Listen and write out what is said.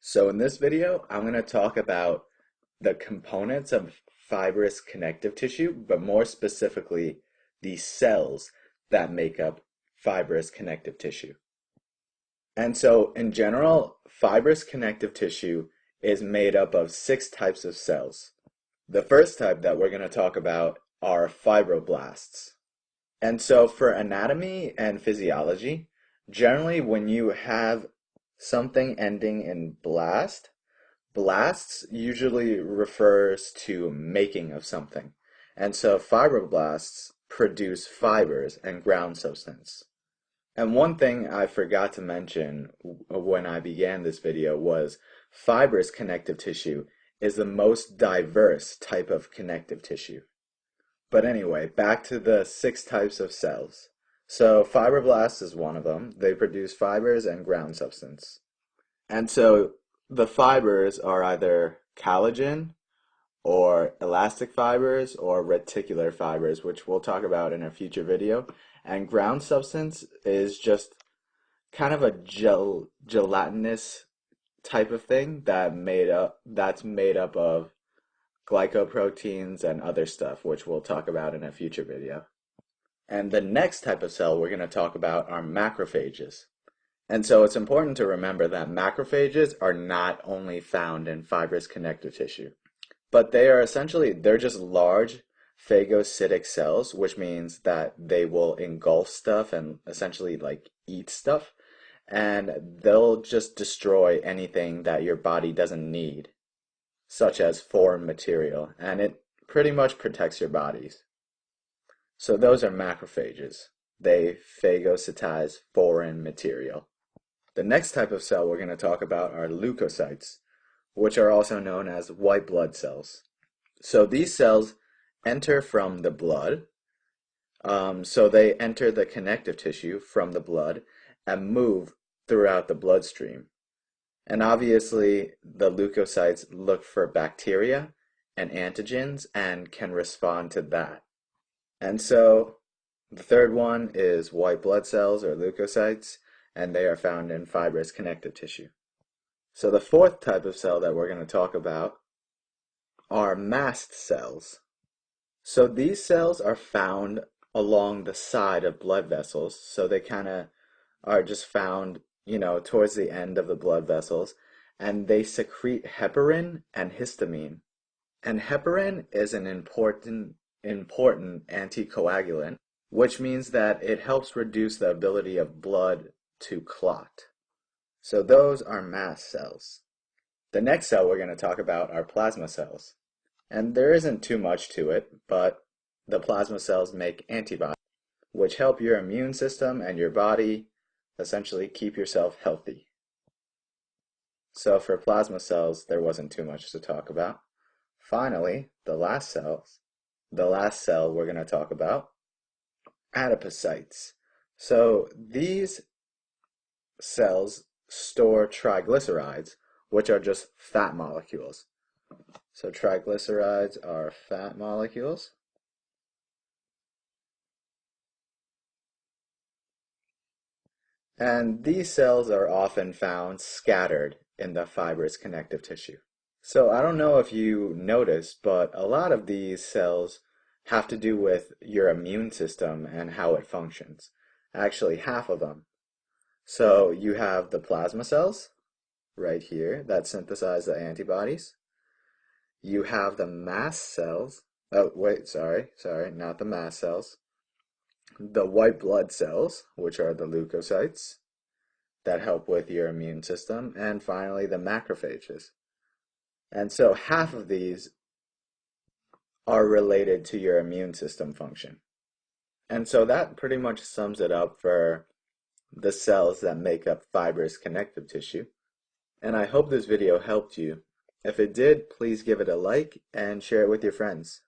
So in this video, I'm going to talk about the components of fibrous connective tissue, but more specifically, the cells that make up fibrous connective tissue. And so in general, fibrous connective tissue is made up of 6 types of cells. The first type that we're going to talk about are fibroblasts. And so for anatomy and physiology, generally when you have something ending in blasts usually refers to making of something. And so fibroblasts produce fibers and ground substance. And one thing I forgot to mention when I began this video was fibrous connective tissue is the most diverse type of connective tissue. But anyway, back to the 6 types of cells. So fibroblasts is one of them. They produce fibers and ground substance. And so the fibers are either collagen or elastic fibers or reticular fibers, which we'll talk about in a future video. And ground substance is just kind of a gelatinous type of thing that's made up of glycoproteins and other stuff, which we'll talk about in a future video. And the next type of cell we're going to talk about are macrophages. And so it's important to remember that macrophages are not only found in fibrous connective tissue, but they're just large phagocytic cells, which means that they will engulf stuff and essentially like eat stuff, and they'll just destroy anything that your body doesn't need, such as foreign material, and it pretty much protects your bodies. So those are macrophages. They phagocytize foreign material. The next type of cell we're going to talk about are leukocytes, which are also known as white blood cells. So these cells enter from the blood. So they enter the connective tissue from the blood and move throughout the bloodstream. And obviously, the leukocytes look for bacteria and antigens and can respond to that. And so the third one is white blood cells or leukocytes, and they are found in fibrous connective tissue. So the fourth type of cell that we're going to talk about are mast cells. So these cells are found along the side of blood vessels, so they kind of are just found towards the end of the blood vessels, and they secrete heparin and histamine. And heparin is an important anticoagulant, which means that it helps reduce the ability of blood to clot. So those are mast cells. The next cell we're going to talk about are plasma cells. And there isn't too much to it, but the plasma cells make antibodies, which help your immune system and your body essentially keep yourself healthy. So for plasma cells, there wasn't too much to talk about. Finally, the last cell we're going to talk about, adipocytes. So these cells store triglycerides, which are just fat molecules. So triglycerides are fat molecules. And these cells are often found scattered in the fibrous connective tissue. So I don't know if you noticed, but a lot of these cells have to do with your immune system and how it functions. Actually, half of them. So you have the plasma cells right here that synthesize the antibodies. You have the mast cells. Oh, wait, sorry, not the mast cells. The white blood cells, which are the leukocytes that help with your immune system, and finally the macrophages. And so half of these are related to your immune system function. And so that pretty much sums it up for the cells that make up fibrous connective tissue. And I hope this video helped you. If it did, please give it a like and share it with your friends.